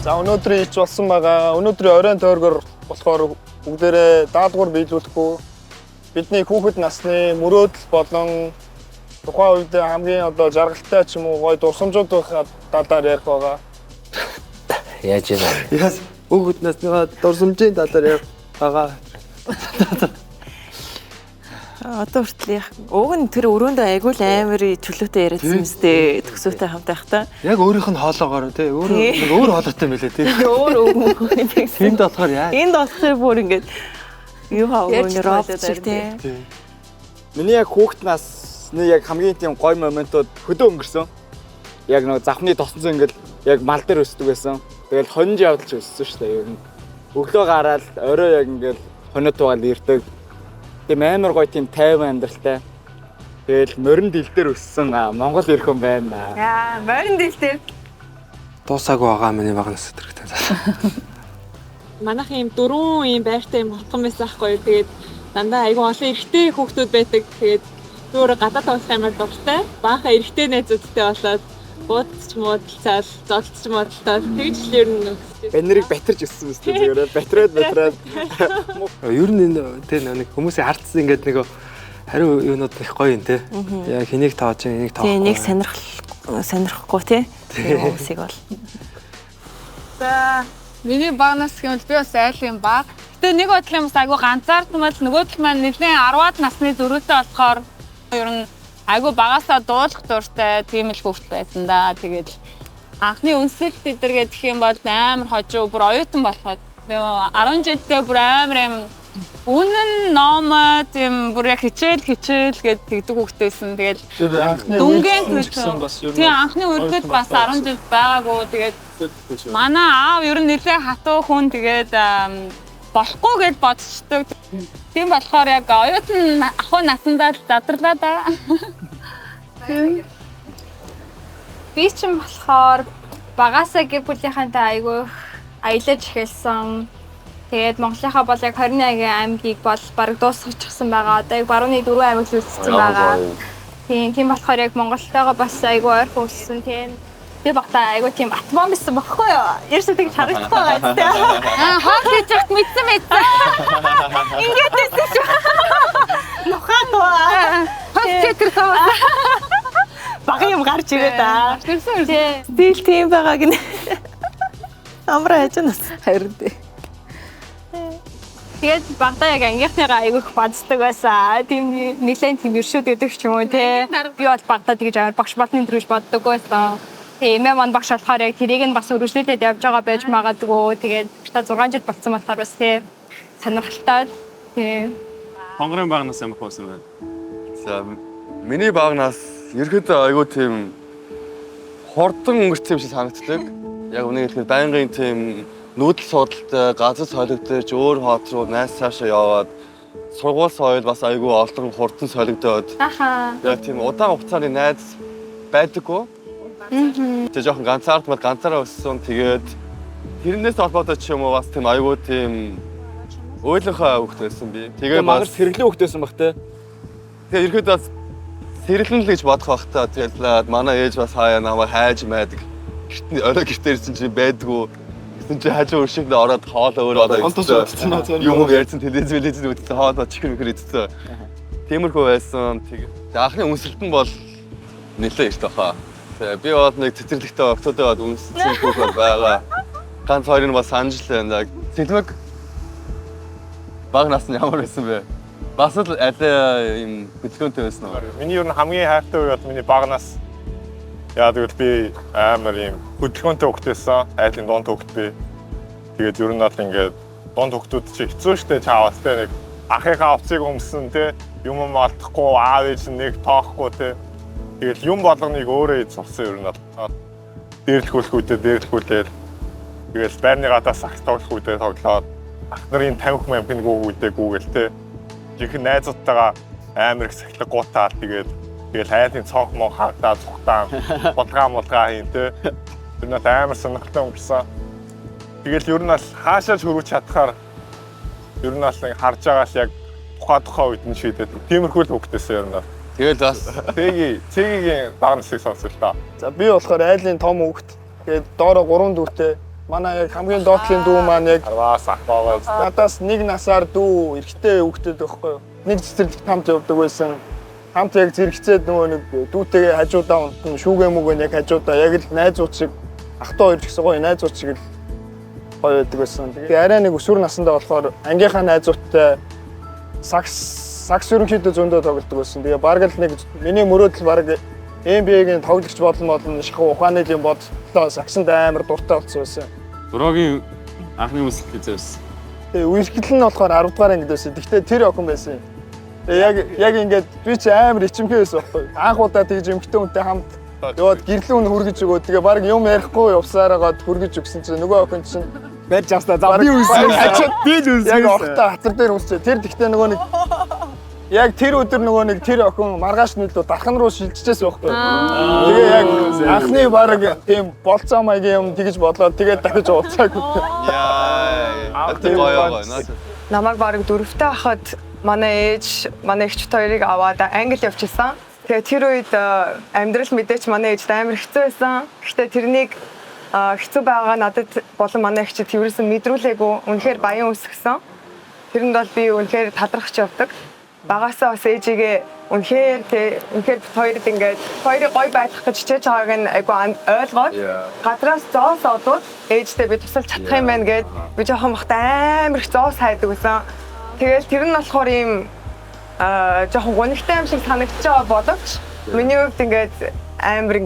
За өнөөдөр ич болсон байгаа. Өнөөдрийн оройн тойргоор болохоор бүгдээрээ даалгавар биелүүлэхгүй бидний хүүхэд насны мөрөөдөл болон тухайн үед хамгийн одоо жаргалтай ч юм уу гоё дурсамжуудын талаар ярих байгаа. Яаж яа? Яс хүүхэд насныгаа дурсамжийн талаар ярих байгаа. Одоо хүртэл уг нь тэр өрөөндөө айгуул амар чөлөөтэй яриадсан юмстэй төгсөөтэй хамт байхдаа. Яг өөрийнх нь хоолоогоор тий өөр хоолойтой юм лээ тий. Өөр Энд болохоор яа. энд болохоор бүр ингээд юу хаагүй робот шиг тий. Миний яг хүүхэд насны яг хамгийн тийм гоё моментууд хөдөө өнгөрсөн. Яг нэг завхны тосноо ингээд яг мал дээр өсдөг байсан. Тэгэл хонж явдалч өссөн шүү дээ ер нь. Өглөө гараад орой яг ингээд хоноо тугаал ирдэг. Тийм амар гоё тийм тайван амьдралтай. Тэгэл морин дил дээр өссөн Монгол ирэх хүн байна. Яа, морин дил дээр Дуусаагүй байгаа миний баг нас өдрөгтэй. манайх ийм дөрвөн ийм байртай ийм хотгон байсан ахгүй. Тэгээд дандаа айгүй олон эрэгтэй хүүхдүүд байдаг. Тэгээд зүгээр гадаад тоглох амар дуртай. Баахан эрэгтэй найзуудтай болоод буудч муудалцаал, зодтолч муудалтаа тэгж л ер нь Бэнэрийг батарч өссөн үстэй зүгээр батраад. Ер нь энэ тий нэг хүмүүсийн хартсан ингээд нэг хариу юунууд их гоё юм тий. Яг хэнийг тоож, энийг тоох. Тий нэг сонирхгүй тий. Хүмүүсийг бол. За миний багнаас гэвэл би бас айлын баг. Гэтэ нэг бодлын бас айгу ганцаардмал нөгөө тал маань нэгэн 10-аад насны зөрүүтэй болохоор ер нь айгу багасаа дуулах дуртай тийм л хөвгт байсан да. Тэгээд анхны үнсэлт эдэргээ гэх юм бол амар хожуу бүр оюутан болоход 10 жилдээ бүр амар юм үнэн ном тийм бүр яг хичээл гээд тэгдэг хөвгтэйсэн. Тэгээд дүнгийн төлсөн бас ер нь тийм анхны үргэлж бас 10 жил байгаагүй. Тэгээд манай аав ер нь нэлээ хатуу хүн тэгээд болохгүй гэж бодчихдог. Тийм болохоор яг оюутан ахуй насандаа задарлаа да. Би ч юм болохоор багасаа гэр бүлийнхэнтэй айгүй аялаж эхэлсэн. Тэгээд Монголынхаа бол яг 21 аймгийг бол бараг дуусгачихсан байгаа. Одоо яг барууны 4 аймаг л үлдсэн байгаа. Тийм болохоор яг Монголтойгоо бас айгүй ойрхон өссөн. Тийм би багтаа айгүй тийм атман байсан багхгүй юу? Ерөөсөө тэгж харагдахгүй байгаа тийм. Хоол хийж явах мэдсэн. Ингээд байсан шүү. Нухаа тоо. Хоцчихсан. Бага юм гарч ирээ да. Тэрсэн. Стил тийм байгаа гинэ. Амраа яжнаас харин тий. Тэгээд багтаа яг ангийнхныгаа айгүйх баддаг байсан. Тийм нэлээд тийм өршөөд өгдөг ч юм уу те. Би бол багтаа тэгж амар багш болны төрөж боддог байсан. Тийм ээ мань багш болохоор яг тэрийг нь бас өргөжлүүлээд явж байгаа байж магадгүй. Тэгээд та 6 жил болцсон болохоор бас тийм сонирхолтой. Тийм. Хонгорын багнаас ямар хөөсөн бэ? За миний багнаас ерөөдөө айгүй тийм хордон өнгөрсөн юм шиг санагддаг. Яг үнэ хэлэхэд байнгын тийм нүүдэл судалтай, газар солигдож, өөр хот руу найз цаашаа яваад сургууль соёл бас айгүй олон хурдан солигдоод. Ахаа. Яг тийм удаан хугацааны найз байдаггүй. Тэгээ жоохон ганцаараа өссөн. Тэгээд тэрнээс холбоотой ч юм уу бас тийм айгүй тийм ойлонхоо хөвгт байсан би. Тэгээ магар сэргэлэн хөвгтэйсэн баг те. Тэгээ ерөөдөө бас сэрлэн л гэж бодох бах та. Тэгээд манай ээж бас хаяа намайг хайж майдаг. Орой гэртээ ирсэн чинь байдгүй. Гэсэн чинь хажуу өршөнд ороод хоол өөрөө юм ярьсан телевиз үзсэн хоол чихэр мөхөр идсэн. Тиймэрхүү байсан. Тэгээ анхны үнсэлтэн бол нэлээд их тохоо. Тэгээ би бол нэг цэцэрлэгтэй октодод үнсэлсэн хүүхэд байгаа. Ганц хоёрын бас санаж л байна. Сэлмэг баг насны ямар байсан бэ? Бас л аль юм хөдөлгөөнтэй байсан уу? Миний ер нь хамгийн хайртай үе бол миний багнаас. Яа тэгвэл би амар юм хөдөлгөөнтэй хөвгтэйсэн. Айлын дунд хөвгт би. Тэгээд ер нь бол ингээд дунд хөвгтүүд чи хэцүү шттэ чаавас те нэг ахыхаа овцыг өмсөн те юм алдахгүй аав ээж нэг тоохгүй те. Тэгээд юм болгоныг өөрөө хийж сурсан ер нь бол. Дээрлэхүүлээд тэгээд байрны гадаас сакс тоглох үедээ тоглоод ах нарын 50 мянга гүйдэг гүүгээл те. Жинхэнэ найзуудтайгаа амар их сахилга гутаад тэгээд айлын цонх мөн хагдаад цухтаан мулгаа хийн те. Тэр нь амар сонирхолтой өнгөрсөн. Тэгэл ер нь бол хаашаа ч хөрвч чадхаар ер нь бол харж байгаа л яг тухай үед нь шийдээд тиймэрхүү л хөвгтэйсэн ер нь. Тэгэл бас цэгийн баг насыг сонсоо л та. За би болохоор айлын том хөвгт. Тэгээд доороо 3 дүүртэй Манай яг хамгийн доотлын дүү маань яг Арваас ахбаагаас надаас 1 насаар дүү эрэгтэй хүүхдтэй байхгүй юу? Нэг цэцэрлэгт хамт явдаг байсан. Хамт яг зэрэгцээд нөгөө нэг дүүтэйгээ хажуудаа унтна, шүүгээ мүгэн яг хажуудаа яг л найзууд шиг ах トゥ хоёр ч гэсэн гоё найзууд шиг л гоё байдаг байсан. Тэгээ арай нэг өсвөр насндаа болохоор ангийнхаа найзуудтай сакс ерөнхийдөө зөндөө тоглодог байсан. Тэгээ бараг л нэг миний мөрөөдөл бараг NBA-гийн тоглогч болно шахуу ухааны юм бодлоо саксанд амар дуртай болсон байсан. Дуроогийн анхны үсэл хийжсэн. Тэгээ үерхэл нь болохоор 10 дугаар ангид байсан. Гэхдээ тэр охин байсан. Тэгээ яг ингээд би ч амар ичимхээ байсан байхгүй. Анх удаа тэгж эмхтэй хүнтэй хамт яваад гэрлүүн хүргэж өгөө. Тэгээ баг юм ярихгүй явсараагаад хүргэж өгсөн чинь нөгөө охин чинь барьж австаа. За би үсээ. Би л үсээ. Яг охтой хатар дээр үсээ. Тэр тэгтээ нөгөө нэг яг тэр өдөр нөгөө нэг тэр охин маргааш нийлүү дархан руу шилжчихсэн байхгүй. Тэгээ яг анхны баг тийм болцоо маягийн юм тэгж бодлоо. Тэгээ дахиж уулзаагүй. Яа. гоё. Намайг баг 4-тэй хахад манай ээж, манай эгчт хоёрыг аваад Англи явчихсан. Тэгээ тэр үед амьдрал мэдээч манай ээж амар хэцүү байсан. Гэхдээ тэрнийг хэцүү байгаа надад болон манай эгчт тэрөөсөн мэдрүүлээгүй. Үнэхээр баян үсгсэн. Тэрэнд бол би үнэхээр талархаж явдаг. Багасаа бас ээжигээ үнэхээр хоёрд ингээд хоёрыг гоё байх гэж хичээж байгааг нь айгу ойлгоод гадраас зоос одууд ээжтэй би тусалж чадах юм байна гэд би жоохон бахта амар их зоос хайдаг байсан. Тэгэл тэр нь болохоор ийм жоохон гонигтай юм шиг санагдаж байгаа боловч миний хувьд ингээд амар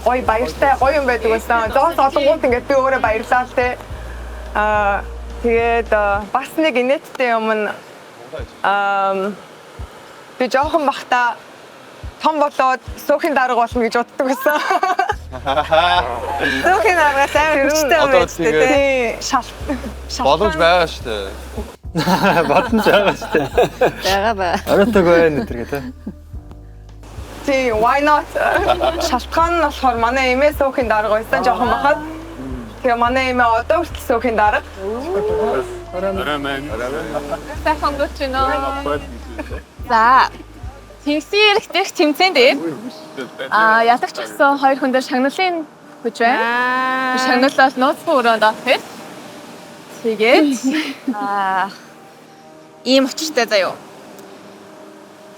гоё баяртай гоё юм байдаг байсан. Зоос олонгууд ингээд би өөрөө баярлаа л те. Тэгээд бас нэг инээдтэй юм нь би жоохон бахта том болоод сүүхийн дарга болно гэж боддог байсан. Сүүхийн даргаас амар хүчтэй юм байж тээ. Боломж байгаа шүү дээ. Бодсон ч байгаа шүү дээ. байгаа. Оройтойг байна энэ төр гэдэг. Тий, why not? Шалтгаан нь болохоор манай эмээ сүүхийн дарга байсан жоохон бахад. Тэгээ манай эмээ одоо хүртэл сүүхийн дарга. Сайхан гүчнөө. За. Тэнхсийн эрх дэх тэмцээн дээр ялагч болсон хоёр хүн дээр шагналын хүч байна. Шагналал нууцгүй өрөөнд авах. Тэгээд ийм очиртай заяо.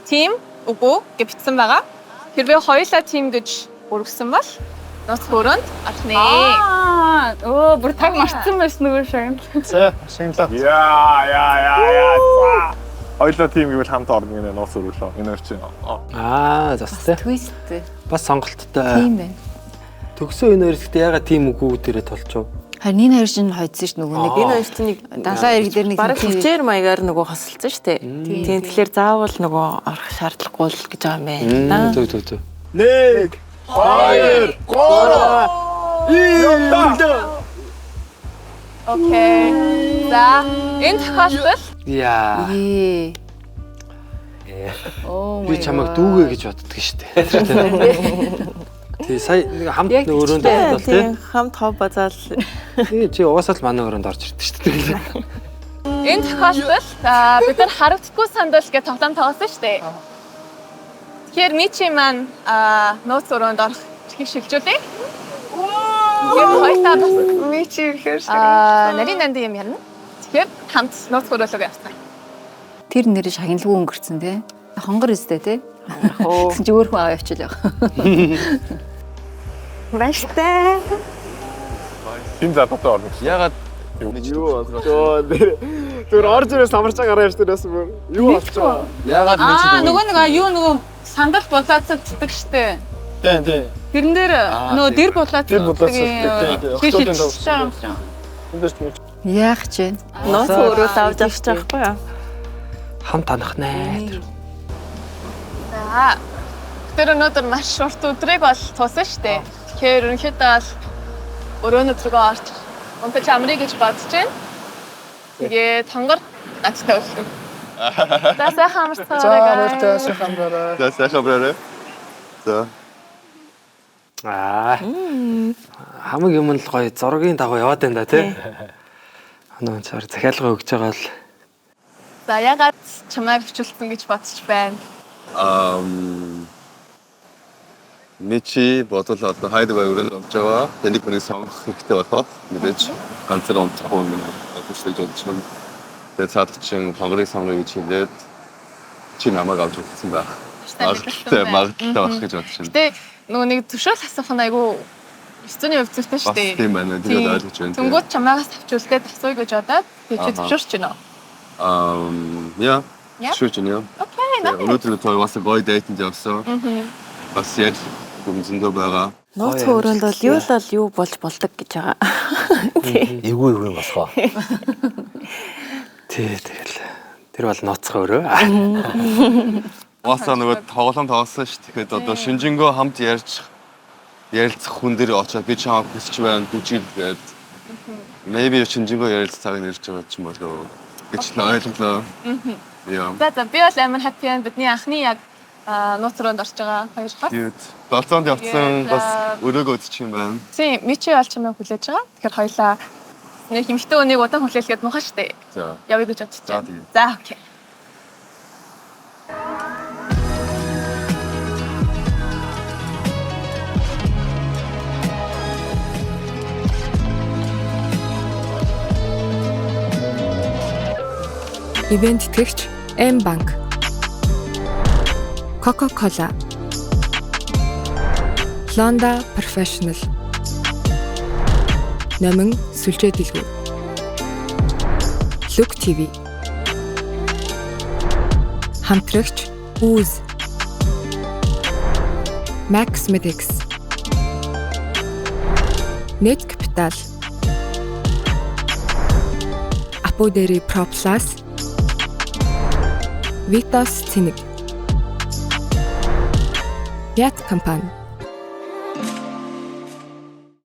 Тим үгүй гэж бичсэн байгаа. Хэрвээ хоёулаа тим гэж өргөсөн бол нууцгүй өрөөнд авах нэ. Бүр таг марцсан байсан нөгөө шагнал. За, шинэлээ. Яа. Хоёулаа тим гэвэл хамт орно гэнэ нууц өргөлөө. Энэ хоёр чинь. Застай. Твист. Бас сонголттой. Тийм байна. Төгсөө энэ хоёр ихтэй ягаад тим үгүй дээрээ толчов? Харин энэ хоёр чинь хоцсон ш нөгөө нэг. Энэ хоёр чинь нэг далаа ирэг дээр нэг бараг хүчээр маягаар нөгөө хосолцсон шүү дээ. Тийм тэгэхээр заавал нөгөө орох шаардлагагүй л гэж байгаа юм байна. Зөв. 1 2 3 Окей. За, энэ тохиолдолд Яа. Би чамайг дүүгээ гэж боддог шүү дээ. Тий, сая нэг хамт өрөөнд ордог тий. Хамт хов базаал. Тий, чи угаасаа л манай өрөөнд орж ирдэг шүү дээ. энэ тохиолдолд бид нар харагдахгүй сандал гэж тоглоом тоглосон шүү дээ. Тэгэхээр Мичи маань нууц өрөөнд орох чихийг шилжүүлээ. Тэгээд хоёлаа бас Мичи ихээр нарийн нанд юм ярина. Тэгэхээр хамт нууц өрөөлөг явсан. Тэр нэр шагналгүй өнгөрцөн те. Хонгор өстэй те. Тэгсэн чи өөр хүн аваа явчихл яах. Баяртай. Тим задтай орно. Ягаад юу болчихоо. Тэр орж ирээс амарч гараа явж тэрээс бүр юу болчихоо. ягаад нэг чи нөгөө сандал булаацдаг штэ. Тий. Тэрэн дээр нөгөө дэр булаацдаг. Яах ч вэ? Нууц өрөөл авч авчих байхгүй юу? Хамт танах нэ. За. Тэр өнөөдөр маш урт өдрийг бол туусан штэ. Тэгэхээр ерөнхийдөө бол өрөөнөд рүүгээ орч унтаж амрыг гэж бодож байна. Тэгээд хонгор надтай уулзсан. За сайхан амарцгаарай. За сайхан браарэ. За. Хамаг юм л гоё зургийн дагуу яваад байна да тий. Анаа чаар захиалга өгч байгаа л. За ягаад чамайг хөвчүүлсэн гэж бодож байна. Мичи бодол одоо хайдвар өрөөл болж байгаа. Тэнийг нэг сонгох хэрэгтэй болоод мэдээж ганцаар онцгой юм бодож байна. Тэгээд цаад чинь хонгорыг сонгоё гэж хэлээд чи намайг авч үзсэн байх. Магадaltaй байх гэж бодож байна. Гэтэ нөгөө нэг зөвшөөрөл асуух нь айгүй хэцүүний хувь зүйтэй шүү дээ. Тийм байна. Тэгээд ойлгож байна. Тэнгүүд чамаагаас авчулгээд асууя гэж бодоод тэгээд зөвшөөрч байна уу? Яа. Зөвшөөрч байна. Окей, Өнөөдөр той бас гоё дейтэнд явсан. Бас яг гүнзэндөө байгаа. Нууц өрөөнд бол юу болж болдог гэж байгаа. Эвгүй болохоо. Тэгэл тэр бол ноцгой өрөө. Уусаа нөгөө тоглоом тоглосон шүү. Тэгэхээр одоо шинжэнгөө хамт ярилцах хүн дээр очиод би чамаа хүсч байна гэж хэлээд maybe шинжэнгөө ярилцах цагийг нэрч байгаа ч юм болоо гэж ойлголоо. Яа. За би бол амар happy байна. Бидний анхны яг нууц өрөөнд орж байгаа хоёр хол. 7-нд явсан бас өрөөгөө үзчих юм байна. Тийм, Мичи бол чамайг хүлээж байгаа. Тэгэхээр хоёлаа нэг хэмжтэй өнийг удаан хүлээлгээд муухай штэ. За. Явъя гэж бодчих. За тийм. За окей. Ивент итгэгч M-Bank, Coca-Cola, Londa Professional, Номин сүлжээ дэлгүүр, Look TV, хамтрагч Ooze, Max Medics, Net Capital, Apoderi Pro Plus, Vitas Цэник, Ят компани